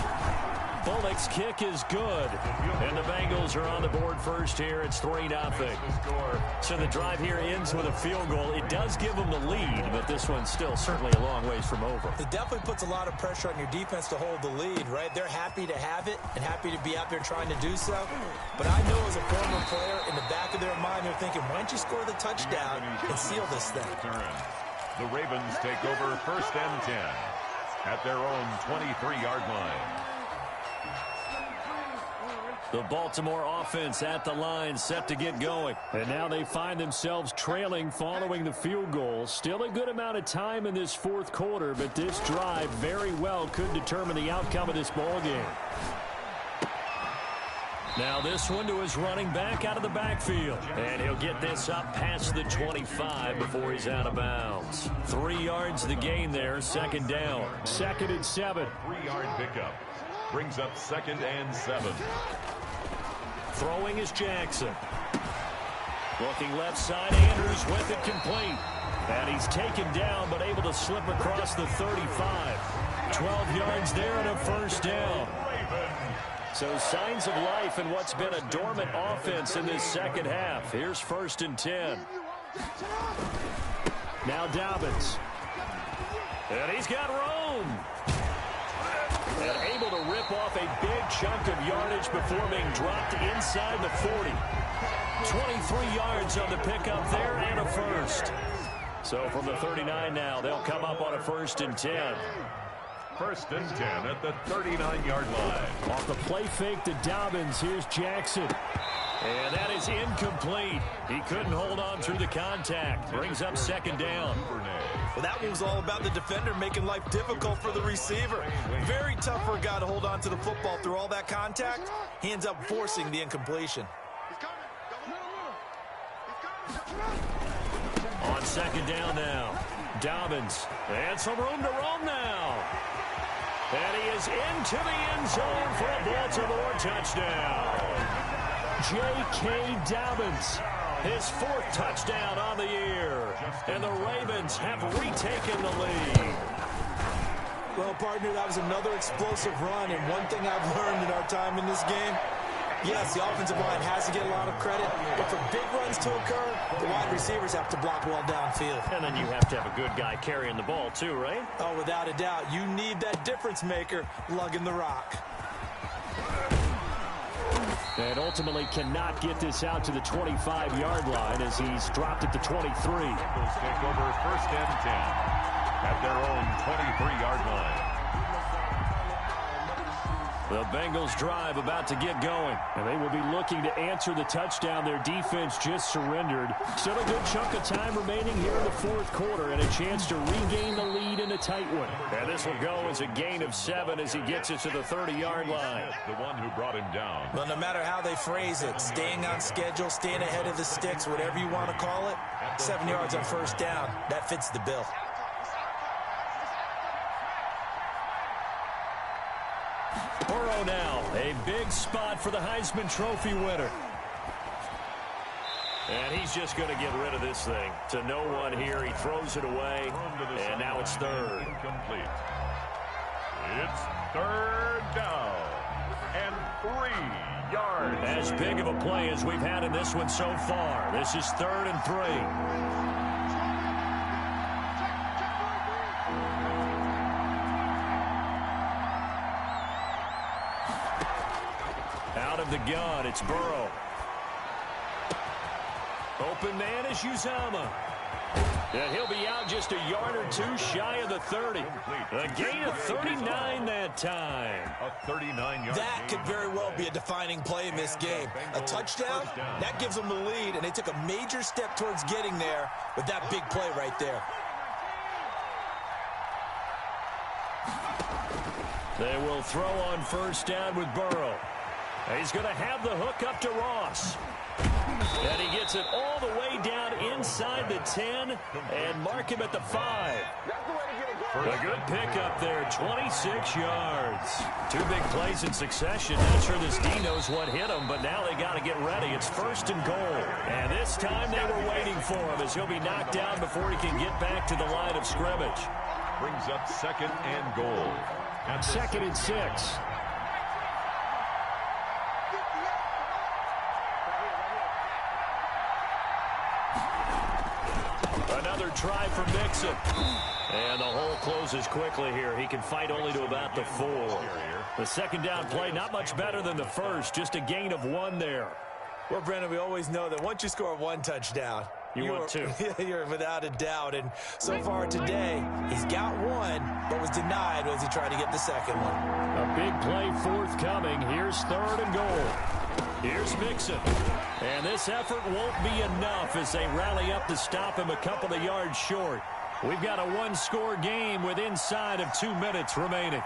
Bullock's kick is good. And the Bengals are on the board first here. It's 3-0. So the drive here ends with a field goal. It does give them the lead, but this one's still certainly a long ways from over. It definitely puts a lot of pressure on your defense to hold the lead, right? They're happy to have it and happy to be out there trying to do so. But I know as a former player, in the back of their mind, they're thinking, why don't you score the touchdown and seal this thing? The Ravens take over 1st and 10 at their own 23-yard line. The Baltimore offense at the line, set to get going. And now they find themselves trailing following the field goal. Still a good amount of time in this fourth quarter, but this drive very well could determine the outcome of this ball game. Now this one to his running back out of the backfield. And he'll get this up past the 25 before he's out of bounds. 3 yards the gain there, 2nd down. 2nd and 7. 3-yard pickup. Brings up 2nd and 7. Throwing is Jackson. Looking left side, Andrews with it complete. And he's taken down, but able to slip across the 35. 12 yards there and a 1st down. So signs of life in what's been a dormant offense in this second half. Here's 1st and 10. Now Dobbins. And he's got Rome. And able to rip off a big chunk of yardage before being dropped inside the 40. 23 yards on the pickup there and a 1st. So from the 39 now, they'll come up on a 1st and 10. 1st and 10 at the 39-yard line. Off the play fake to Dobbins, here's Jackson. And that is incomplete. He couldn't hold on through the contact. Brings up 2nd down. Well, that one was all about the defender making life difficult for the receiver. Very tough for a guy to hold on to the football through all that contact. He ends up forcing the incompletion. On 2nd down now. Dobbins. And some room to roam now. And he is into the end zone for a Baltimore touchdown. J.K. Dobbins, his 4th touchdown on the year. And the Ravens have retaken the lead. Well, partner, that was another explosive run. And one thing I've learned in our time in this game, yes, the offensive line has to get a lot of credit. But for big runs to occur, the wide receivers have to block well downfield. And then you have to have a good guy carrying the ball too, right? Oh, without a doubt. You need that difference maker lugging the rock. And ultimately cannot get this out to the 25-yard line as he's dropped at the 23. Bengals take over 1st and 10 at their own 23-yard line. The Bengals drive about to get going. And they will be looking to answer the touchdown their defense just surrendered. Still a good chunk of time remaining here in the fourth quarter and a chance to regain the lead in a tight one. And this will go as a gain of 7 as he gets it to the 30-yard line. The one who brought him down. Well, no matter how they phrase it, staying on schedule, staying ahead of the sticks, whatever you want to call it, 7 yards on 1st down, that fits the bill. Burrow now, a big spot for the Heisman Trophy winner. And he's just going to get rid of this thing. To no one here, he throws it away, and now it's 3rd. Incomplete. It's 3rd down and 3 yards. As big of a play as we've had in this one so far. This is 3rd and 3. Out of the gun, it's Burrow. Open man is Uzama. And he'll be out just a yard or 2 shy of the 30. A gain of 39 that time. A 39-yard That could very well be a defining play in this game. A touchdown, that gives them the lead, and they took a major step towards getting there with that big play right there. They will throw on 1st down with Burrow. He's going to have the hook up to Ross. And he gets it all the way down inside the 10 and mark him at the 5. A good pickup there, 26 yards. 2 big plays in succession. Not sure this D knows what hit him, but now they got to get ready. It's 1st and goal. And this time they were waiting for him as he'll be knocked down before he can get back to the line of scrimmage. brings up 2nd and goal. At 2nd and 6. try for Mixon. And the hole closes quickly here. He can fight only to about the 4. The second down play, not much better than the first. Just a gain of 1 there. Well, Brandon, we always know that once you score 1 touchdown, you're without a doubt. And so far today, he's got 1, but was denied as he tried to get the second one. A big play forthcoming. Here's 3rd and goal. Here's Mixon. And this effort won't be enough as they rally up to stop him a couple of yards short. We've got a 1-score game with inside of 2 minutes remaining.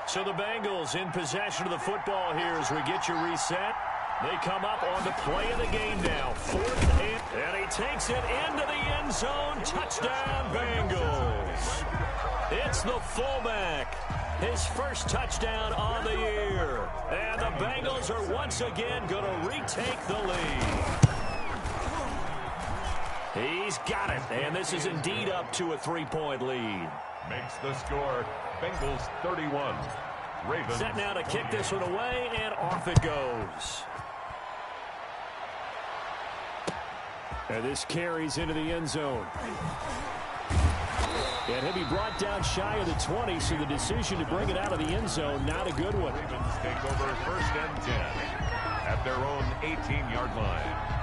So the Bengals in possession of the football here as we get you reset. They come up on the play of the game now. 4th and he takes it into the end zone. Touchdown, Bengals. It's the fullback. His first touchdown on the year. And the Bengals are once again going to retake the lead. He's got it. And this is indeed up to a 3-point lead. Makes the score Bengals 31. Ravens set now to kick this one away, and off it goes. And this carries into the end zone. And he'll be brought down shy of the 20, so the decision to bring it out of the end zone, not a good one. Ravens take over 1st and 10 at their own 18-yard line.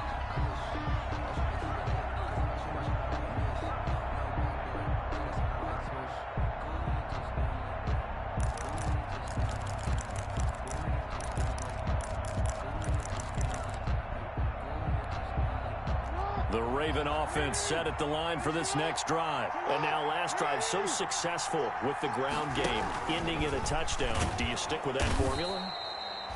The Raven offense set at the line for this next drive. And now last drive so successful with the ground game, ending in a touchdown. Do you stick with that formula?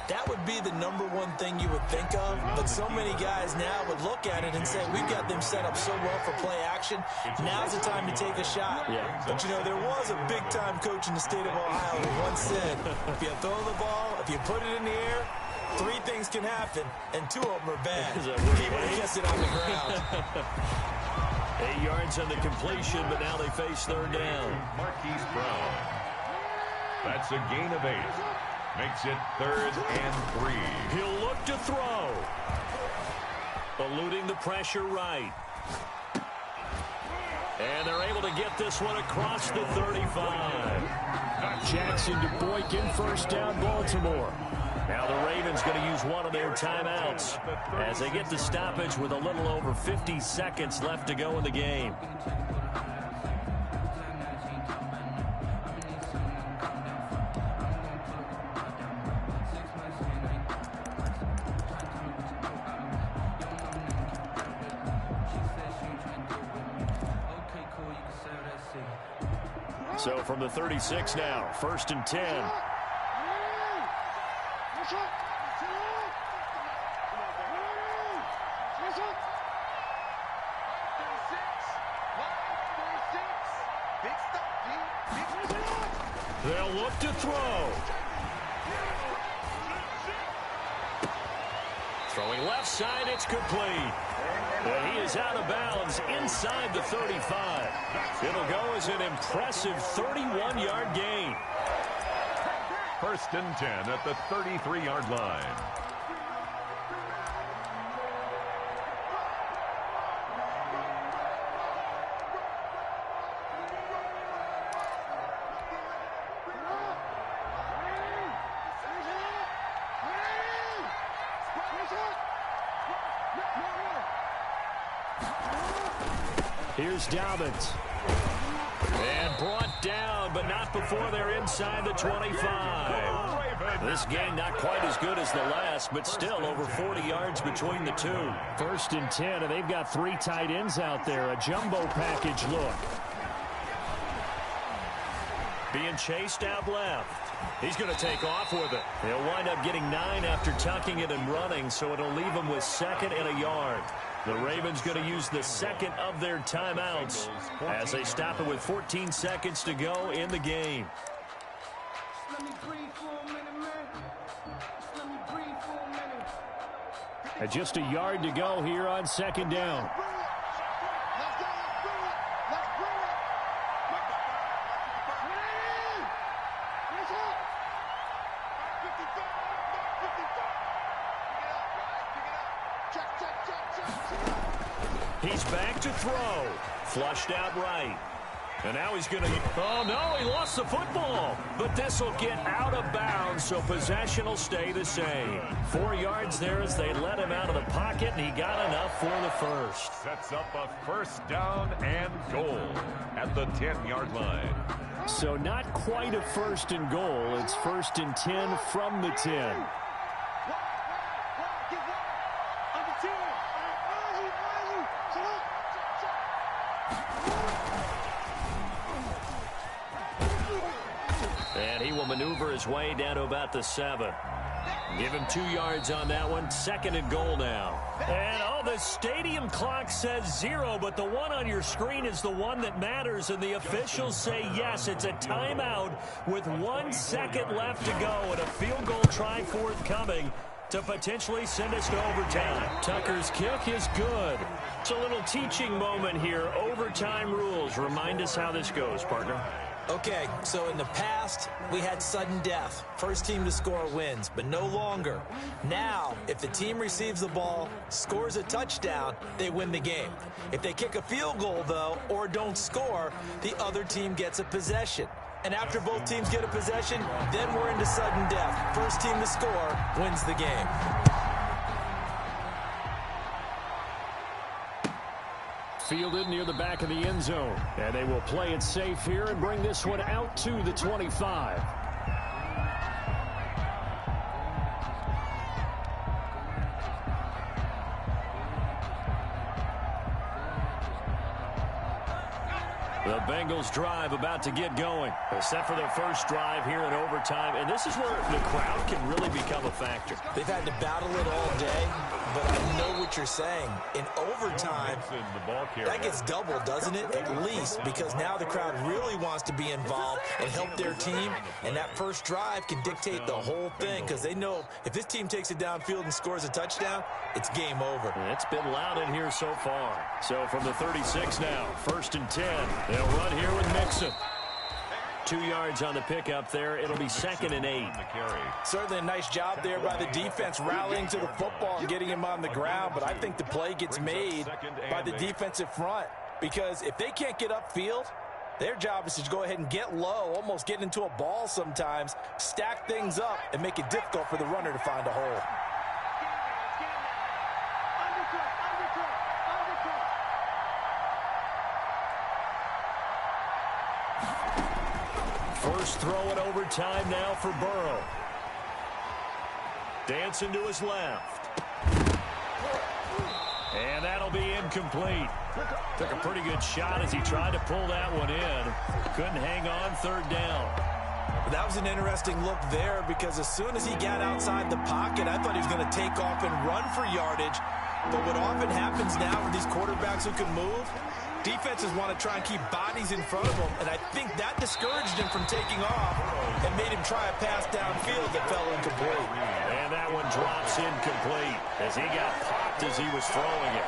That would be the #1 thing you would think of, but so many guys now would look at it and say, we've got them set up so well for play action. Now's the time to take a shot. Yeah. But, you know, there was a big-time coach in the state of Ohio who once said, if you throw the ball, if you put it in the air, 3 things can happen, and 2 of them are bad. He would have kept it on the ground. 8 yards on the completion, but now they face 3rd down. Marquise Brown. That's a gain of 8. Makes it 3rd and 3. He'll look to throw. Eluding the pressure right. And they're able to get this one across the 35. Jackson to Boykin, 1st down, Baltimore. Now the Ravens going to use one of their timeouts as they get the stoppage with a little over 50 seconds left to go in the game. So from the 36 now, 1st and 10. They'll look to throw. Throwing left side, it's complete. And he is out of bounds inside the 35. It'll go as an impressive 31-yard gain. 1st and 10 at the 33-yard line. Here's Dobbins. And brought down, but not before they're inside the 25. This game not quite as good as the last, but still over 40 yards between the two. 1st and 10, and they've got 3 tight ends out there. A jumbo package look. Being chased out left. He's going to take off with it. He'll wind up getting 9 after tucking it and running, so it'll leave him with 2nd and a yard. The Ravens going to use the 2nd of their timeouts as they stop it with 14 seconds to go in the game. And just a yard to go here on 2nd down. He's back to throw. Flushed out right. And now he's going to... Oh, no, he lost the football. But this will get out of bounds, so possession will stay the same. 4 yards there as they let him out of the pocket, and he got enough for the first. Sets up a first down and goal at the 10-yard line. So not quite a first and goal. It's first and 10 from the 10. And he will maneuver his way down to about the 7. Give him 2 yards on that one. Second and goal now. And, oh, the stadium clock says 0, but the one on your screen is the one that matters, and the officials say yes, it's a timeout with 1 second left to go, and a field goal try forthcoming to potentially send us to overtime. Tucker's kick is good. It's a little teaching moment here. Overtime rules. Remind us how this goes, partner. Okay, so in the past, we had sudden death. First team to score wins, but no longer. Now, if the team receives the ball, scores a touchdown, they win the game. If they kick a field goal, though, or don't score, the other team gets a possession. And after both teams get a possession, then we're into sudden death. First team to score wins the game. Fielded near the back of the end zone. And they will play it safe here and bring this one out to the 25. The Bengals drive about to get going. They're set for their first drive here in overtime, and this is where the crowd can really become a factor. They've had to battle it all day, but I know what you're saying. In overtime, that gets doubled, doesn't it? At least, because now the crowd really wants to be involved and help their team, and that first drive can dictate the whole thing, because they know if this team takes it downfield and scores a touchdown, it's game over. It's been loud in here so far. So from the 36 now, first and 10. They'll run here with Mixon. 2 yards on the pickup there. It'll be second and 8. Certainly a nice job there by the defense rallying to the football and getting him on the ground, but I think the play gets made by the defensive front, because if they can't get upfield, their job is to go ahead and get low, almost get into a ball sometimes, stack things up, and make it difficult for the runner to find a hole. First throw in overtime now for Burrow. Dancing to his left. And that'll be incomplete. Took a pretty good shot as he tried to pull that one in. Couldn't hang on third down. That was an interesting look there, because as soon as he got outside the pocket, I thought he was going to take off and run for yardage. But what often happens now with these quarterbacks who can move, defenses want to try and keep bodies in front of them, and I think that discouraged him from taking off and made him try a pass downfield that fell incomplete. And that one drops incomplete as he got popped as he was throwing it.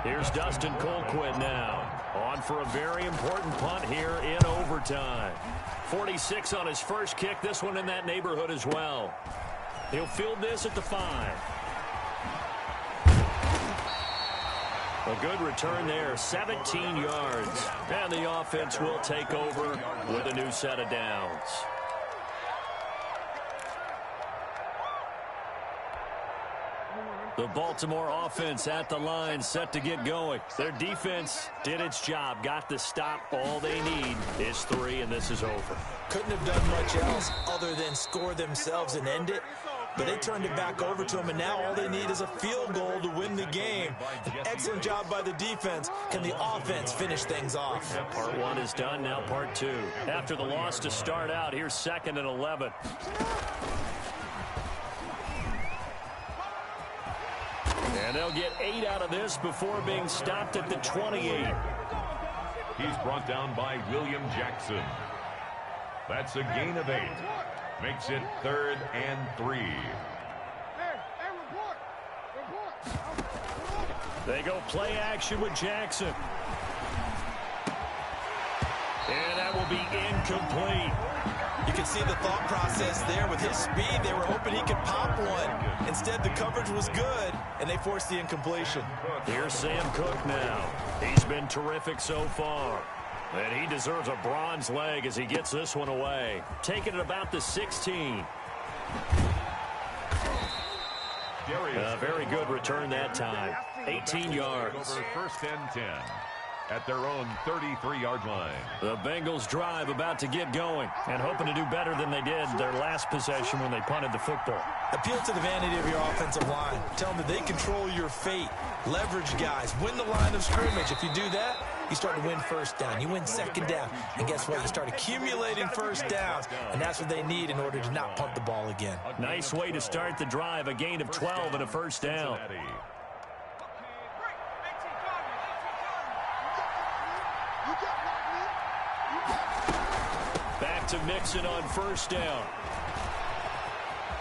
Here's Dustin Colquitt now, on for a very important punt here in overtime. 46 on his first kick, this one in that neighborhood as well. He'll field this at the 5. A good return there, 17 yards. And the offense will take over with a new set of downs. The Baltimore offense at the line, set to get going. Their defense did its job, got the stop. All they need is 3, and this is over. Couldn't have done much else other than score themselves and end it. But they turned it back over to him, and now all they need is a field goal to win the game. An excellent job by the defense. Can the offense finish things off? Yeah, part 1 is done, now part 2. After the loss to start out, here's 2nd and 11. And they'll get 8 out of this before being stopped at the 28. He's brought down by William Jackson. That's a gain of 8. Makes it 3rd and 3. They go play action with Jackson. And that will be incomplete. You can see the thought process there. With his speed, they were hoping he could pop one. Instead, the coverage was good, and they forced the incompletion. Here's Sam Cook now. He's been terrific so far. And he deserves a bronze leg as he gets this one away. Taking it about the 16. A very good return that time. 18 yards. First and 10 at their own 33-yard line. The Bengals drive about to get going and hoping to do better than they did their last possession when they punted the football. Appeal to the vanity of your offensive line. Tell them that they control your fate. Leverage guys. Win the line of scrimmage. If you do that, you start to win first down. You win second down. And guess what? You start accumulating first downs. And that's what they need in order to not punt the ball again. Nice way to start the drive. A gain of 12 and a first down. Back to Mixon on first down.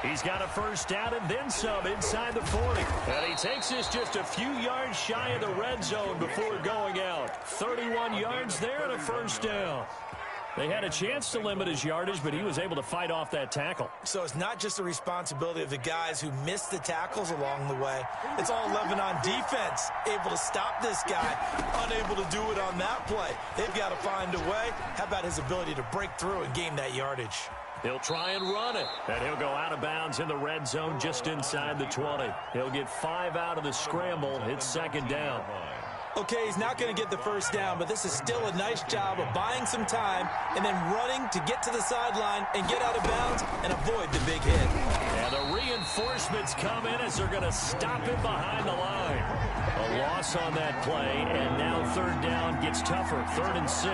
He's got a first down and then some inside the 40. And he takes this just a few yards shy of the red zone before going out. 31 yards there and a first down. They had a chance to limit his yardage, but he was able to fight off that tackle. So it's not just the responsibility of the guys who missed the tackles along the way. It's all 11 on defense, able to stop this guy, unable to do it on that play. They've got to find a way. How about his ability to break through and gain that yardage? He'll try and run it, and he'll go out of bounds in the red zone just inside the 20. He'll get 5 out of the scramble. It's second down. Okay, he's not going to get the first down, but this is still a nice job of buying some time and then running to get to the sideline and get out of bounds and avoid the big hit. And the reinforcements come in as they're going to stop him behind the line. A loss on that play, and now third down gets tougher. 3rd and 6.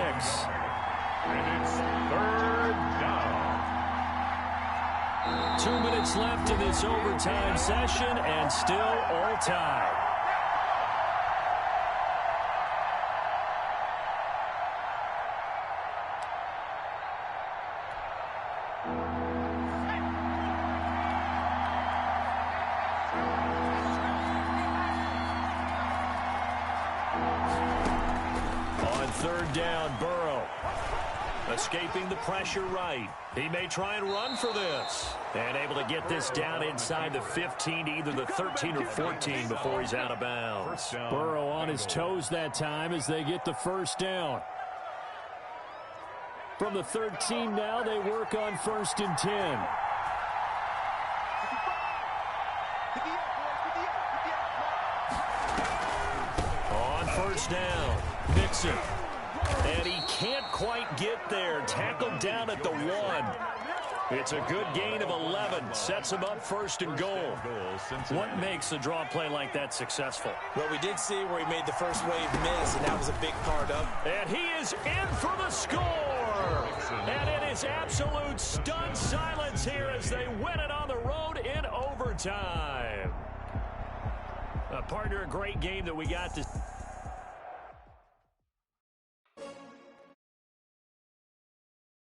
And it's third down. 2 minutes left in this overtime session, and still all tied. On third down, Burrow. Escaping the pressure right. He may try and run for this. And able to get this down inside the 15 to either the 13 or 14 before he's out of bounds. Burrow on his toes that time as they get the first down. From the 13 now, they work on 1st and 10. On first down, Mixon. And he can't quite get there. Tackled down at the 1. It's a good gain of 11. Sets him up 1st and goal. What makes a draw play like that successful? Well, we did see where he made the first wave miss, and that was a big part of it. And he is in for the score. And it is absolute stunned silence here as they win it on the road in overtime. Partner, a great game that we got to